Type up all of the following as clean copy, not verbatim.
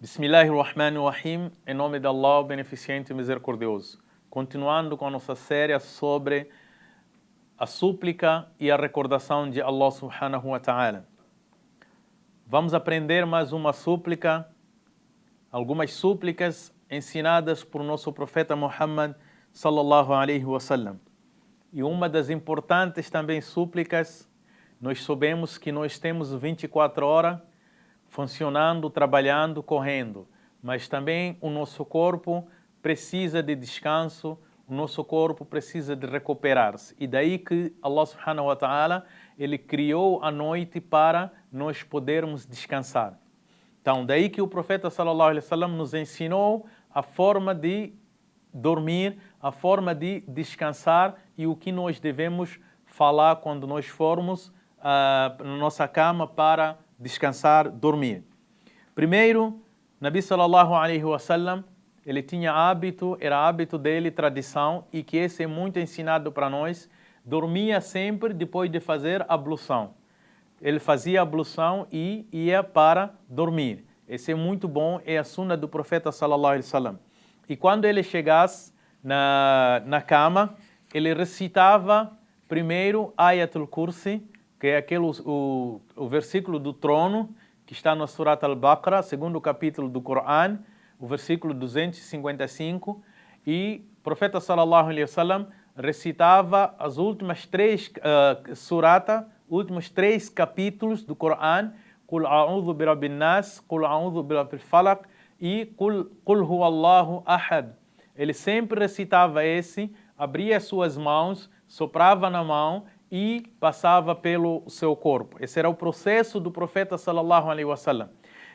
Bismillahirrahmanirrahim, em nome de Allah, o Beneficente e Misericordioso. Continuando com a nossa série sobre a súplica e a recordação de Allah subhanahu wa ta'ala. Vamos aprender mais uma súplica, algumas súplicas ensinadas por nosso profeta Muhammad sallallahu alaihi wasallam. E uma das importantes também súplicas, nós sabemos que nós temos 24 horas funcionando, trabalhando, correndo, mas também o nosso corpo precisa de descanso, o nosso corpo precisa de recuperar-se. E daí que Allah subhanahu wa ta'ala, Ele criou a noite para nós podermos descansar. Então, daí que o profeta sallallahu alaihi wasallam nos ensinou a forma de dormir, a forma de descansar e o que nós devemos falar quando nós formos na nossa cama para descansar, dormir. Primeiro, Nabi sallallahu alaihi wasallam, ele tinha hábito, era hábito dele, tradição, e que esse é muito ensinado para nós, dormia sempre depois de fazer a ablução. Ele fazia a ablução e ia para dormir. Esse é muito bom, é a sunna do profeta sallallahu alaihi wasallam. E quando ele chegasse na cama, ele recitava primeiro Ayatul Kursi, que é o versículo do trono, que está no Surat Al-Baqarah, segundo capítulo do Coran, o versículo 255, e o profeta sallallahu alaihi wasallam recitava as últimas últimos três capítulos do Coran, Qul a'udhu bi rabbin nas, Qul a'udhu bi rabbil falaq e Qul huwallahu ahad. Ele sempre recitava esse, abria suas mãos, soprava na mão e passava pelo seu corpo. Esse era o processo do profeta sallallahu alaihi wasallam.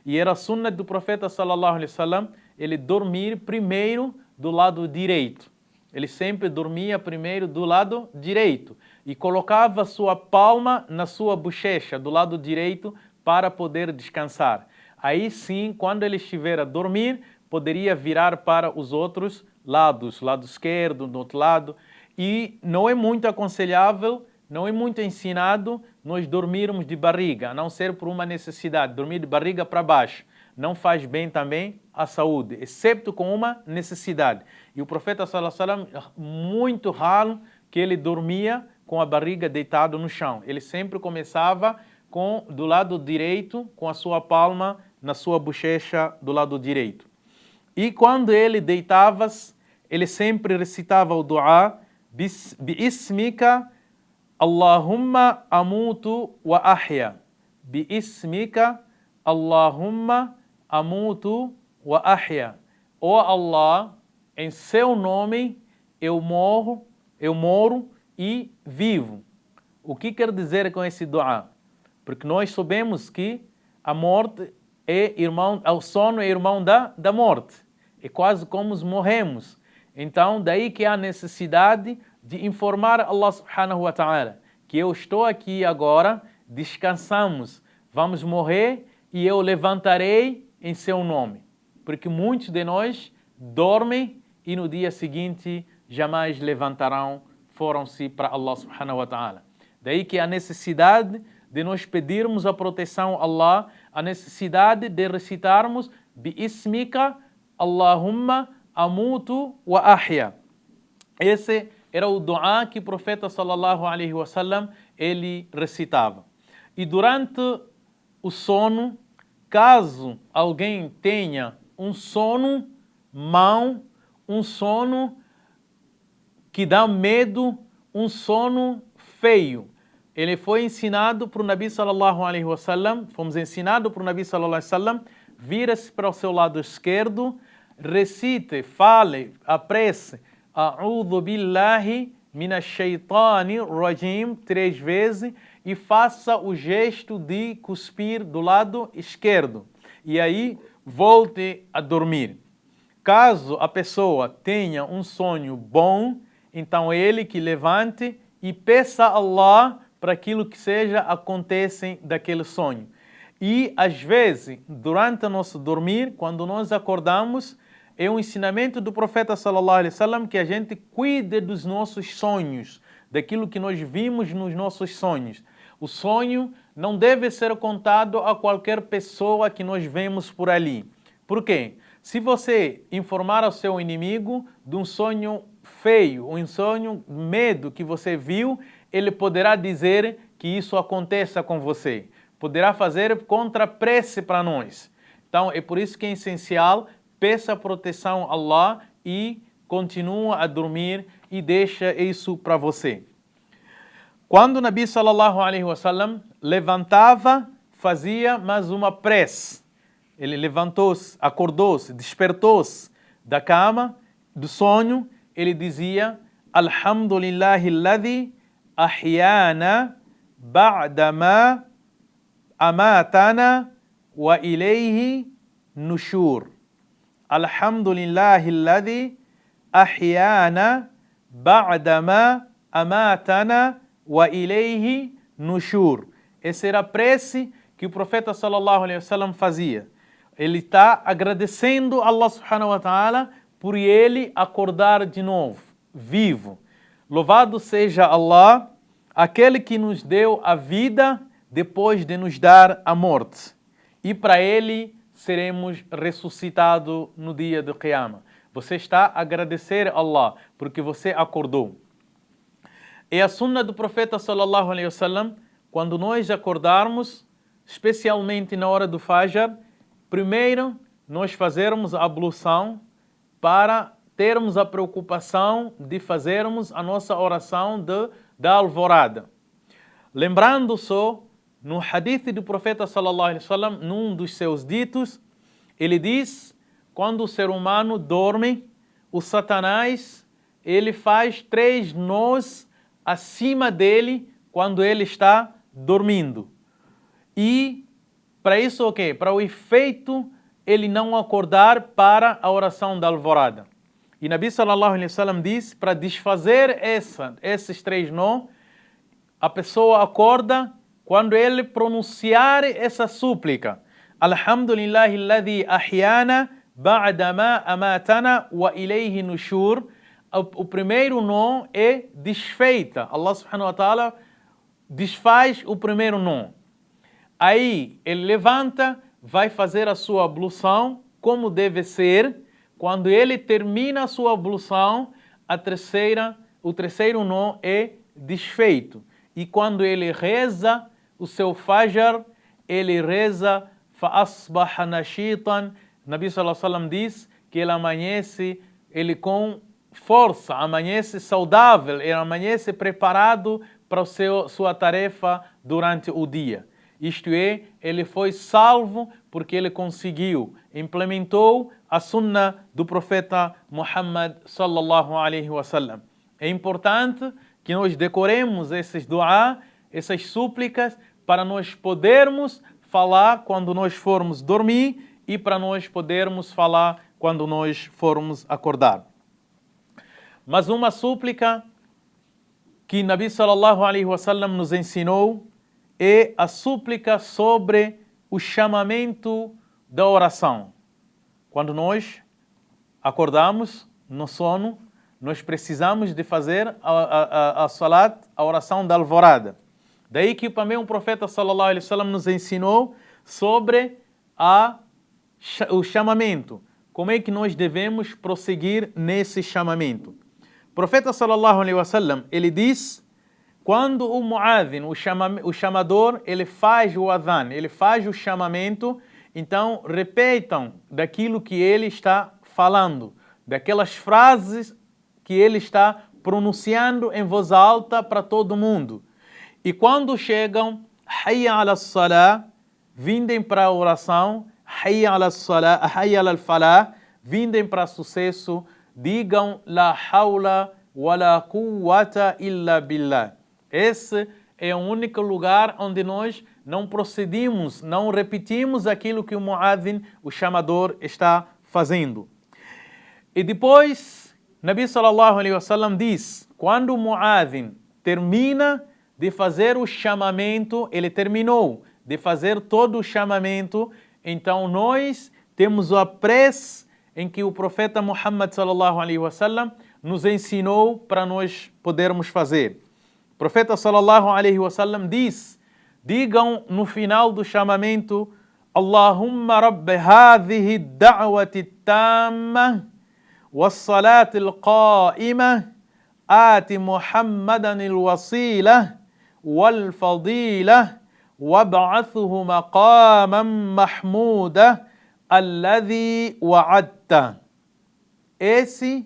E era a sunna do profeta sallallahu alaihi wasallam ele dormir primeiro do lado direito. Ele sempre dormia primeiro do lado direito e colocava sua palma na sua bochecha do lado direito para poder descansar. Aí sim, quando ele estiver a dormir, poderia virar para os outros lados, lado esquerdo, do outro lado. E não é muito aconselhável, não é muito ensinado nós dormirmos de barriga, a não ser por uma necessidade. Dormir de barriga para baixo não faz bem também à saúde, exceto com uma necessidade. E o profeta sallallahu alaihi wasallam, muito raro que ele dormia com a barriga deitada no chão. Ele sempre começava do lado direito, com a sua palma na sua bochecha do lado direito. E quando ele deitava-se, ele sempre recitava o dua, Bi-ismika Allahumma amutu wa ahya. Bi-ismika Allahumma amutu wa ahya. Ó Allah, em seu nome eu moro e vivo. O que quer dizer com esse dua? Porque nós sabemos que a morte o sono é irmão da morte. É quase como morremos. Então, daí que há a necessidade de informar Allah subhanahu wa ta'ala que eu estou aqui agora, descansamos, vamos morrer e eu levantarei em seu nome. Porque muitos de nós dormem e no dia seguinte jamais levantarão, foram-se para Allah subhanahu wa ta'ala. Daí que a necessidade de nós pedirmos a proteção a Allah, a necessidade de recitarmos Bi-ismika Allahumma amutu wa ahya. Esse era o dua que o profeta sallallahu alaihi wasallam ele recitava. E durante o sono, caso alguém tenha um sono mau, um sono que dá medo, um sono feio, ele foi ensinado por Nabi sallallahu alaihi wasallam, fomos ensinados por Nabi sallallahu alaihi wasallam, vira-se para o seu lado esquerdo, recite, fale, apresse, A'udhu billahi minash shaitani rajim 3 vezes e faça o gesto de cuspir do lado esquerdo. E aí volte a dormir. Caso a pessoa tenha um sonho bom, então ele que levante e peça a Allah para aquilo que seja aconteça daquele sonho. E às vezes, durante o nosso dormir, quando nós acordamos, é um ensinamento do profeta sallallahu alaihi wasallam que a gente cuide dos nossos sonhos, daquilo que nós vimos nos nossos sonhos. O sonho não deve ser contado a qualquer pessoa que nós vemos por ali. Por quê? Se você informar ao seu inimigo de um sonho feio, um sonho, medo que você viu, ele poderá dizer que isso aconteça com você. Poderá fazer contraprece para nós. Então, é por isso que é essencial, peça proteção a Allah e continua a dormir e deixa isso para você. Quando o Nabi sallallahu alaihi wasallam levantava, fazia mais uma prece. Ele levantou-se, acordou-se, despertou-se da cama, do sonho, ele dizia: Alhamdulillahi alladhi ahyana ba'dama amatana wa ilayhi nushur. Alhamdulillahi alladhi ahyana ba'dama amatana wa ilayhi nushur. Essa era a prece que o profeta sallallahu alaihi wasallam fazia. Ele está agradecendo a Allah subhanahu wa ta'ala por ele acordar de novo, vivo. Louvado seja Allah, aquele que nos deu a vida depois de nos dar a morte. E para ele seremos ressuscitados no dia do Qiyamah. Você está a agradecer a Allah porque você acordou. É a sunna do profeta sallallahu alaihi wasallam, quando nós acordarmos, especialmente na hora do Fajr, primeiro nós fazermos a ablução para termos a preocupação de fazermos a nossa oração da alvorada. Lembrando só, no hadith do profeta sallallahu alaihi wasallam, num dos seus ditos, ele diz: quando o ser humano dorme, o Satanás, ele faz 3 nós acima dele quando ele está dormindo. E para isso o quê? Para o efeito ele não acordar para a oração da alvorada. E Nabi sallallahu alaihi wasallam diz, para desfazer esses 3 não, a pessoa acorda quando ele pronunciar essa súplica. Alhamdulillahi alladhi ahyana ba'dama amatana wa ilayhi nushur. O primeiro não é desfeita. Allah subhanahu wa ta'ala desfaz o primeiro não. Aí ele levanta, vai fazer a sua ablução como deve ser. Quando ele termina a sua ablução, o terceiro não é desfeito. E quando ele reza o seu Fajr, ele reza فَأَصْبَحَ نَشِيطًا. Nabi sallallahu alaihi wasallam diz que ele amanhece, ele com força, amanhece saudável, ele amanhece preparado para sua tarefa durante o dia. Isto é, ele foi salvo porque ele conseguiu, implementou a sunna do profeta Muhammad sallallahu alaihi wasallam. É importante que nós decoremos esses duá, essas súplicas, para nós podermos falar quando nós formos dormir e para nós podermos falar quando nós formos acordar. Mas uma súplica que Nabi sallallahu alaihi wasallam nos ensinou é a súplica sobre o chamamento da oração. Quando nós acordamos no sono, nós precisamos de fazer a salat, a oração da alvorada. Daí que também o profeta sallallahu alaihi wasallam nos ensinou sobre o chamamento. Como é que nós devemos prosseguir nesse chamamento? O profeta sallallahu alaihi wasallam, ele diz: quando o muadhin, o chamador, ele faz o adhan, ele faz o chamamento, então repitam daquilo que ele está falando, daquelas frases que ele está pronunciando em voz alta para todo mundo. E quando chegam, hayya ala salah, vindem para a oração, hayya ala salah, hayya ala falah, vindem para sucesso, digam la hawla wa la quwwata illa billah. Esse é o único lugar onde nós não procedimos, não repetimos aquilo que o muadhin, o chamador, está fazendo. E depois, Nabi sallallahu alaihi wasallam diz, quando o muadhin termina de fazer o chamamento, ele terminou de fazer todo o chamamento, então nós temos a prece em que o profeta Muhammad sallallahu alaihi wasallam nos ensinou para nós podermos fazer. O profeta sallallahu alaihi wasallam diz: digam no final do chamamento اللهم رب هذه الدعوة التامة والصلاة القائمة آت محمدا الوسيلة والفضيلة وابعثه مقاما محمودا الذي وعدته. Esse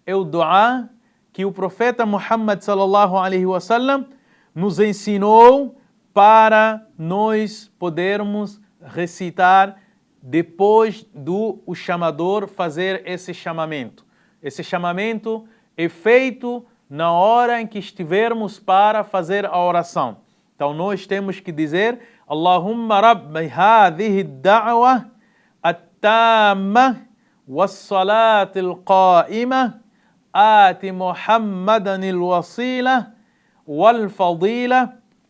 é o dua que o profeta Muhammad sallallahu alaihi wasallam nos ensinou para nós podermos recitar depois do o chamador fazer esse chamamento. Esse chamamento é feito na hora em que estivermos para fazer a oração. Então nós temos que dizer Allahumma rabbi hadhihi ad-da'wa at-tamma was-salati al-qa'imah آت محمدا الوسيلة والفضيلة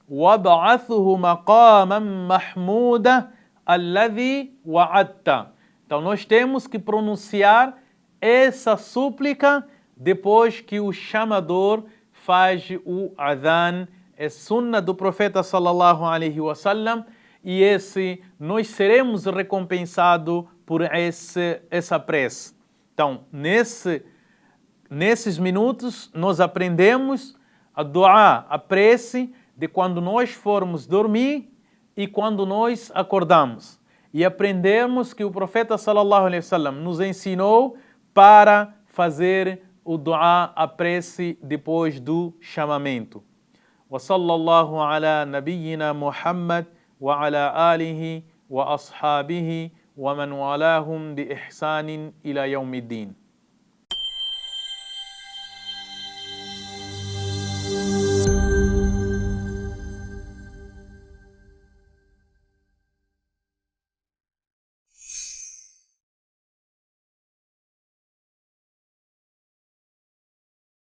وابعثه مقاما محمودا الذي وعدته. Então nós temos que pronunciar essa súplica depois que o chamador faz o adhan, é sunna do profeta sallallahu alaihi wasallam, e nós seremos recompensados por essa prece. Então nesses minutos, nós aprendemos a dua, a prece de quando nós formos dormir e quando nós acordamos. E aprendemos que o profeta sallallahu alaihi wasallam nos ensinou para fazer o dua, a prece depois do chamamento. Wa sallallahu ala nabiyyina Muhammad wa ala alihi wa ashabihi wa man walahum bi ihsanin ila yawmiddin.